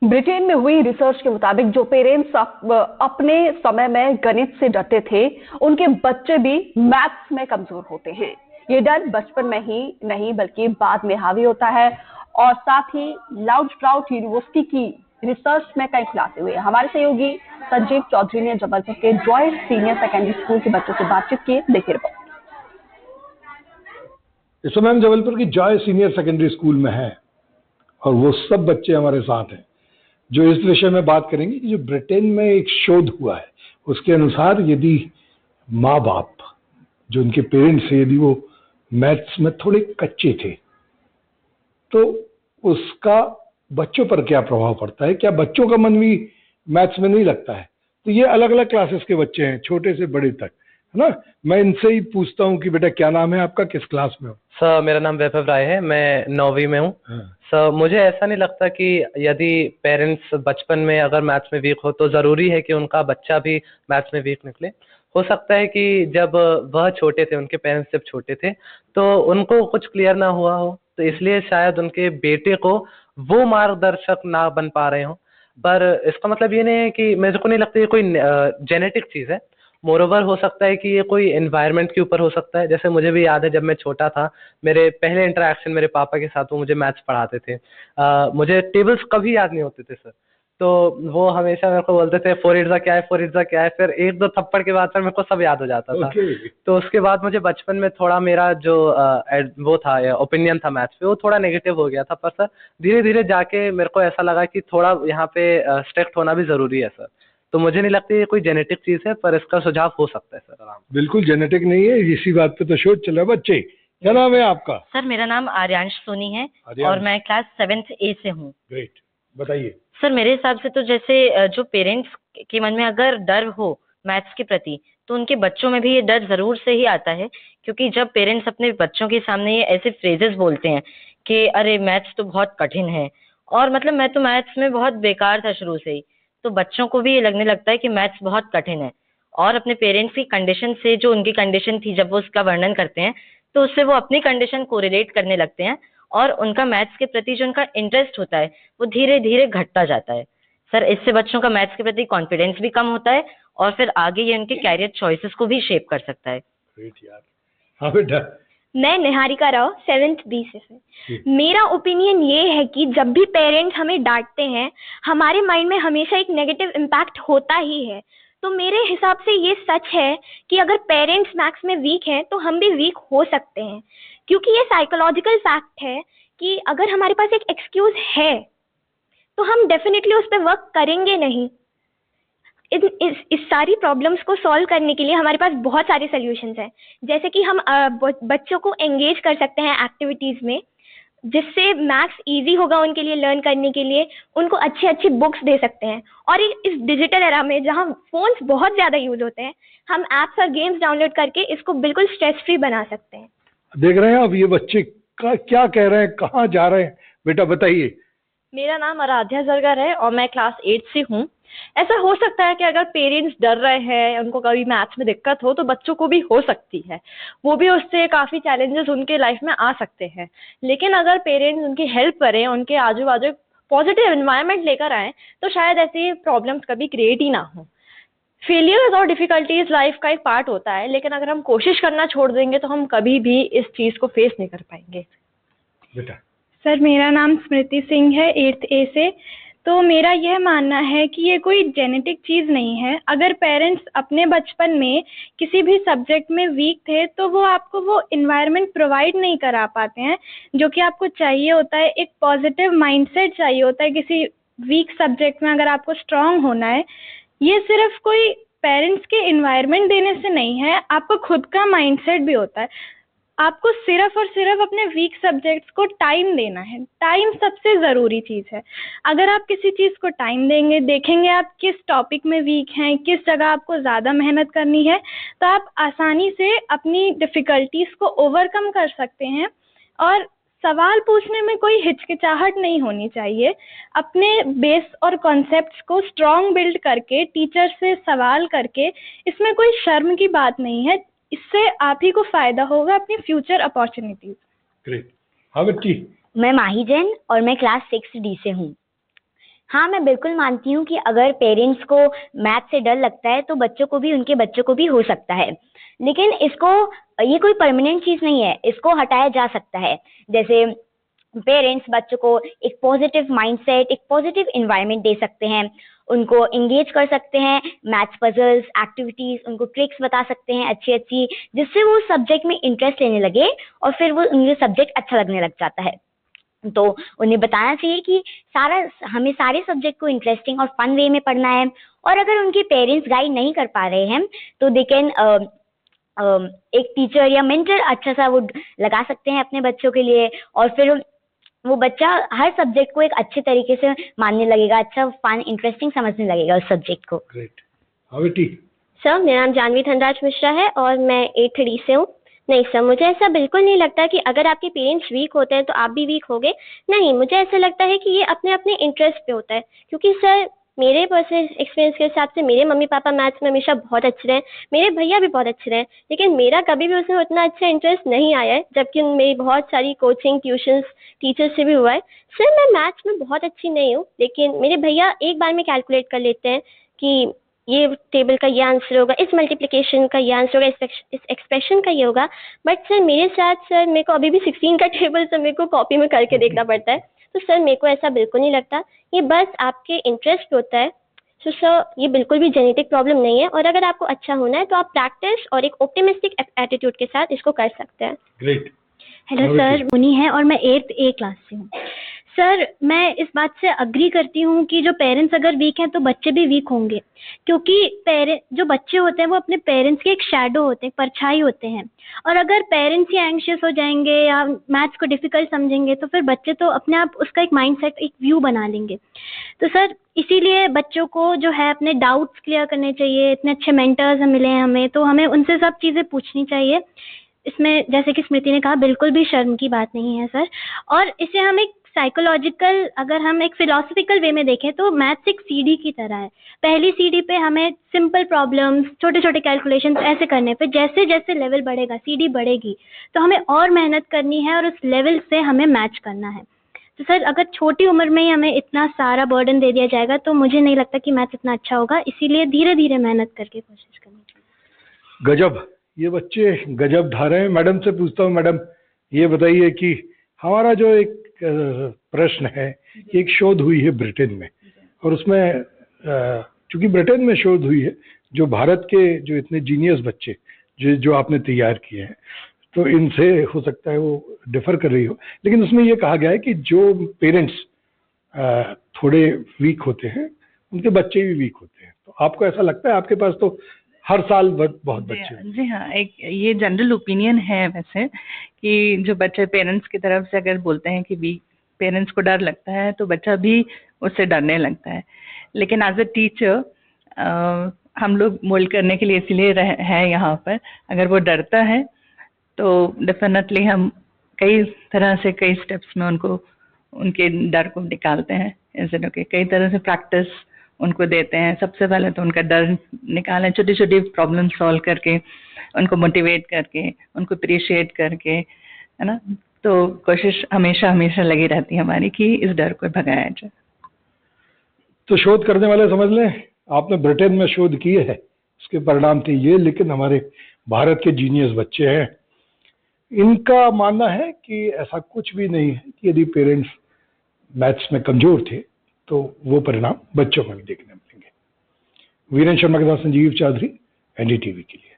Britain में हुई research के मुताबिक जो पेरेंट्स अपने समय में गणित से डरते थे, उनके बच्चे भी मैथ्स में कमजोर होते हैं। ये डर बचपन में ही नहीं बल्कि बाद में हावी होता है। और साथ ही लाउड क्लाउड यूनिवर्सिटी की रिसर्च में कई खुलासे हुए। हमारे सहयोगी संजीव चौधरी ने जबलपुर के जॉय सीनियर सेकेंडरी स्कूल के बच्चों से बातचीत की। देखिए रिपोर्ट। इस समय हम जबलपुर की जॉय सीनियर सेकेंडरी स्कूल में हैं और वो सब बच्चे हमारे साथ हैं जो इस विषय में बात करेंगे कि जो ब्रिटेन में एक शोध हुआ है उसके अनुसार यदि माँ बाप जो उनके पेरेंट्स हैं यदि वो मैथ्स में थोड़े कच्चे थे तो उसका बच्चों पर क्या प्रभाव पड़ता है, क्या बच्चों का मन भी मैथ्स में नहीं लगता है। तो ये अलग अलग क्लासेस के बच्चे हैं, छोटे से बड़े तक, है ना। मैं इनसे ही पूछता हूँ कि बेटा क्या नाम है आपका, किस क्लास में हो। सर मेरा नाम वैभव राय है, मैं 9वीं में हूँ। सर मुझे ऐसा नहीं लगता कि यदि पेरेंट्स बचपन में अगर मैथ्स में वीक हो तो ज़रूरी है कि उनका बच्चा भी मैथ्स में वीक निकले। हो सकता है कि जब वह छोटे थे, उनके पेरेंट्स जब छोटे थे तो उनको कुछ क्लियर ना हुआ हो, तो इसलिए शायद उनके बेटे को वो मार्गदर्शक ना बन पा रहे हों। पर इसका मतलब ये नहीं है कि मेरे को नहीं लगता ये कोई जेनेटिक चीज़ है। मोरोवर हो सकता है कि ये कोई एनवायरनमेंट के ऊपर हो सकता है। जैसे मुझे भी याद है जब मैं छोटा था, मेरे पहले इंटरेक्शन मेरे पापा के साथ, वो मुझे मैथ्स पढ़ाते थे। मुझे टेबल्स कभी याद नहीं होते थे सर, तो वो हमेशा मेरे को बोलते थे 4 8 क्या है, 4 8 क्या है। फिर एक दो थप्पड़ के बाद सर मेरे को सब याद हो जाता था। तो उसके बाद मुझे बचपन में थोड़ा मेरा जो वो था ओपिनियन था मैथ्स पे, वो थोड़ा नेगेटिव हो गया था। पर सर धीरे धीरे जाके मेरे को ऐसा लगा कि थोड़ा यहाँ पे स्ट्रिक्ट होना भी ज़रूरी है सर। तो मुझे नहीं लगता ये कोई जेनेटिक चीज़ है, पर इसका सुझाव हो सकता है सर आराम से। बिल्कुल जेनेटिक नहीं है, इसी बात पे तो शोध चला। बच्चे क्या नाम है आपका। सर मेरा नाम आर्यांश सोनी है और मैं क्लास 7th A से हूँ। ग्रेट, बताइए। सर मेरे हिसाब से तो जैसे जो पेरेंट्स के मन में अगर डर हो मैथ्स के प्रति तो उनके बच्चों में भी ये डर जरूर से ही आता है, क्योंकि जब पेरेंट्स अपने बच्चों के सामने ये ऐसे फ्रेजेस बोलते हैं कि अरे मैथ्स तो बहुत कठिन है, और मतलब मैं तो मैथ्स में बहुत बेकार था शुरू से ही, तो बच्चों को भी ये लगने लगता है कि मैथ्स बहुत कठिन है। और अपने पेरेंट्स की कंडीशन से, जो उनकी कंडीशन थी जब वो उसका वर्णन करते हैं, तो उससे वो अपनी कंडीशन कोरिलेट करने लगते हैं और उनका मैथ्स के प्रति जो उनका इंटरेस्ट होता है वो धीरे धीरे घटता जाता है। सर इससे बच्चों का मैथ्स के प्रति कॉन्फिडेंस भी कम होता है और फिर आगे ये उनके कैरियर चॉइसेस को भी शेप कर सकता है। ग्रेट यार। हाँ बेटा। मैं निहारिका राव 7th B से। मेरा ओपिनियन ये है कि जब भी पेरेंट्स हमें डांटते हैं हमारे माइंड में हमेशा एक नेगेटिव इम्पैक्ट होता ही है। तो मेरे हिसाब से ये सच है कि अगर पेरेंट्स मैथ्स में वीक हैं तो हम भी वीक हो सकते हैं, क्योंकि ये साइकोलॉजिकल फैक्ट है कि अगर हमारे पास एक एक्सक्यूज है तो हम डेफिनेटली उस पर वर्क करेंगे नहीं। इस सारी प्रॉब्लम्स को सॉल्व करने के लिए हमारे पास बहुत सारे सॉल्यूशंस हैं, जैसे कि हम बच्चों को एंगेज कर सकते हैं एक्टिविटीज़ में, जिससे मैथ्स इजी होगा उनके लिए लर्न करने के लिए। उनको अच्छी अच्छी बुक्स दे सकते हैं, और इस डिजिटल एरा में जहाँ फोन्स बहुत ज़्यादा यूज होते हैं, हम ऐप्स और गेम्स डाउनलोड करके इसको बिल्कुल स्ट्रेस फ्री बना सकते हैं। देख रहे हैं अब ये बच्चे क्या कह रहे हैं, कहाँ जा रहे हैं, बेटा बताइए। मेरा नाम आराध्या जरगर है और मैं क्लास 8 से हूँ। ऐसा हो सकता है कि अगर पेरेंट्स डर रहे हैं, उनको कभी मैथ्स में दिक्कत हो, तो बच्चों को भी हो सकती है, वो भी उससे काफ़ी चैलेंजेस उनके लाइफ में आ सकते हैं। लेकिन अगर पेरेंट्स उनकी हेल्प करें, उनके आजू बाजू पॉजिटिव एनवायरनमेंट लेकर आएँ, तो शायद ऐसी प्रॉब्लम्स कभी क्रिएट ही ना हो। फेलियर्स और डिफिकल्टीज लाइफ का एक पार्ट होता है, लेकिन अगर हम कोशिश करना छोड़ देंगे तो हम कभी भी इस चीज़ को फेस नहीं कर पाएंगे। बेटा। सर मेरा नाम स्मृति सिंह है 8th A से। तो मेरा यह मानना है कि ये कोई जेनेटिक चीज़ नहीं है। अगर पेरेंट्स अपने बचपन में किसी भी सब्जेक्ट में वीक थे तो वो आपको वो इन्वायरमेंट प्रोवाइड नहीं करा पाते हैं जो कि आपको चाहिए होता है। एक पॉजिटिव माइंडसेट चाहिए होता है किसी वीक सब्जेक्ट में अगर आपको स्ट्रांग होना है। ये सिर्फ कोई पेरेंट्स के इन्वायरमेंट देने से नहीं है, आपको खुद का माइंडसेट भी होता है। आपको सिर्फ और सिर्फ अपने वीक सब्जेक्ट्स को टाइम देना है। टाइम सबसे ज़रूरी चीज़ है। अगर आप किसी चीज़ को टाइम देंगे, देखेंगे आप किस टॉपिक में वीक हैं, किस जगह आपको ज़्यादा मेहनत करनी है, तो आप आसानी से अपनी डिफ़िकल्टीज़ को ओवरकम कर सकते हैं। और सवाल पूछने में कोई हिचकिचाहट नहीं होनी चाहिए। अपने बेस और कॉन्सेप्ट्स को स्ट्रॉन्ग बिल्ड करके, टीचर से सवाल करके, इसमें कोई शर्म की बात नहीं है। इससे आप ही को फायदा होगा अपनी फ्यूचर हाँ, मैं बिल्कुल मानती हूँ कि अगर पेरेंट्स को मैथ से डर लगता है तो बच्चों को भी, उनके बच्चों को भी हो सकता है। लेकिन ये कोई परमानेंट चीज नहीं है, इसको हटाया जा सकता है। जैसे पेरेंट्स बच्चों को एक पॉजिटिव माइंडसेट, एक पॉजिटिव एनवायरनमेंट दे सकते हैं, उनको एंगेज कर सकते हैं, मैथ्स पजल्स, एक्टिविटीज, उनको ट्रिक्स बता सकते हैं अच्छी अच्छी, जिससे वो सब्जेक्ट में इंटरेस्ट लेने लगे और फिर वो उन्हें सब्जेक्ट अच्छा लगने लग जाता है। तो उन्हें बताना चाहिए कि हमें सारे सब्जेक्ट को इंटरेस्टिंग और फन वे में पढ़ना है। और अगर उनके पेरेंट्स गाइड नहीं कर पा रहे हैं तो दे कैन एक टीचर या मेंटर अच्छा सा वो लगा सकते हैं अपने बच्चों के लिए, और फिर वो बच्चा हर सब्जेक्ट को एक अच्छे तरीके से मानने लगेगा, अच्छा फन इंटरेस्टिंग समझने लगेगा उस सब्जेक्ट को। ग्रेट। हाँ बेटी। सर, मेरा नाम जानवी धनराज मिश्रा है और मैं 8th डी से हूँ। नहीं सर, मुझे ऐसा बिल्कुल नहीं लगता कि अगर आपके पेरेंट्स वीक होते हैं तो आप भी वीक होगे। नहीं, मुझे ऐसा लगता है कि ये अपने अपने इंटरेस्ट पे होता है। क्योंकि सर, मेरे पर्सनल एक्सपीरियंस के हिसाब से मेरे मम्मी पापा मैथ्स में हमेशा बहुत अच्छे रहे, मेरे भैया भी बहुत अच्छे रहे, लेकिन मेरा कभी भी उसमें उतना अच्छा इंटरेस्ट नहीं आया है, जबकि मेरी बहुत सारी कोचिंग, ट्यूशन्स, टीचर्स से भी हुआ है। सर, मैं मैथ्स में बहुत अच्छी नहीं हूँ, लेकिन मेरे भैया एक बार में कैलकुलेट कर लेते हैं कि ये टेबल का ये आंसर होगा, इस मल्टीप्लिकेशन का ये आंसर होगा, इस एक्सप्रेशन का ये होगा। बट सर, मेरे साथ सर मेरे को अभी भी 16 का टेबल सर मेरे को कॉपी में करके देखना पड़ता है। तो सर, मेरे को ऐसा बिल्कुल नहीं लगता, ये बस आपके इंटरेस्ट पे होता है। तो सर, ये बिल्कुल भी जेनेटिक प्रॉब्लम नहीं है, और अगर आपको अच्छा होना है तो आप प्रैक्टिस और एक ऑप्टिमिस्टिक एटीट्यूड के साथ इसको कर सकते हैं। ग्रेट। हेलो सर, मुनी है और मैं 8th A क्लास से हूँ। सर, मैं इस बात से अग्री करती हूँ कि जो पेरेंट्स अगर वीक हैं तो बच्चे भी वीक होंगे, क्योंकि जो बच्चे होते हैं वो अपने पेरेंट्स के एक शैडो होते हैं, परछाई होते हैं। और अगर पेरेंट्स ही एंग्शियस हो जाएंगे या मैथ्स को डिफिकल्ट समझेंगे तो फिर बच्चे तो अपने आप उसका एक माइंडसेट, एक व्यू बना लेंगे। तो सर, इसीलिए बच्चों को जो है अपने डाउट्स क्लियर करने चाहिए। इतने अच्छे मेंटर्स मिले हैं हमें, तो हमें उनसे सब चीज़ें पूछनी चाहिए। इसमें जैसे कि स्मृति ने कहा, बिल्कुल भी शर्म की बात नहीं है सर। और इसे हम एक साइकोलॉजिकल, अगर हम एक फिलोसफिकल वे में देखें तो मैथ्स एक सीढ़ी की तरह है। पहली सीढ़ी पे हमें सिंपल प्रॉब्लम्स, छोटे छोटे कैलकुलेशंस ऐसे करने पे, जैसे जैसे लेवल बढ़ेगा, सीढ़ी बढ़ेगी, तो हमें और मेहनत करनी है और उस लेवल से हमें मैच करना है। तो सर, अगर छोटी उम्र में ही हमें इतना सारा बर्डन दे दिया जाएगा तो मुझे नहीं लगता कि मैथ्स इतना अच्छा होगा। इसीलिए धीरे धीरे मेहनत करके कोशिश करनी चाहिए। गजब, ये बच्चे गजब ढा रहे हैं। मैडम से पूछता हूँ, मैडम ये बताइए कि हमारा जो एक प्रश्न है, एक शोध हुई है ब्रिटेन में, और उसमें चूंकि ब्रिटेन में शोध हुई है, जो भारत के जो इतने जीनियस बच्चे जो आपने तैयार किए हैं, तो इनसे हो सकता है वो डिफर कर रही हो, लेकिन उसमें ये कहा गया है कि जो पेरेंट्स थोड़े वीक होते हैं उनके बच्चे भी वीक होते हैं। तो आपको ऐसा लगता है? आपके पास तो हर साल बहुत बच्चे हैं। जी हाँ, एक ये जनरल ओपिनियन है वैसे कि जो बच्चे पेरेंट्स की तरफ से अगर बोलते हैं कि वीक, पेरेंट्स को डर लगता है तो बच्चा भी उससे डरने लगता है। लेकिन एज अ टीचर हम लोग मोल्ड करने के लिए इसलिए है यहाँ पर। अगर वो डरता है तो डेफिनेटली हम कई तरह से, कई स्टेप्स में उनको, उनके डर को निकालते हैं। इंस्टेड ओके, कई तरह से प्रैक्टिस उनको देते हैं। सबसे पहले तो उनका डर निकालें, छोटी छोटी प्रॉब्लम सॉल्व करके, उनको मोटिवेट करके, उनको अप्रिशिएट करके, है ना। तो कोशिश हमेशा हमेशा लगी रहती है हमारी कि इस डर को भगाया जाए। तो शोध करने वाले समझ लें, आपने ब्रिटेन में शोध किए है, उसके परिणाम थे ये, लेकिन हमारे भारत के जीनियस बच्चे हैं, इनका मानना है कि ऐसा कुछ भी नहीं है कि यदि पेरेंट्स मैथ्स में कमजोर थे तो वो परिणाम बच्चों में भी देखने मिलेंगे। वीरेंद्र शर्मा के साथ संजीव चौधरी, NDTV के लिए।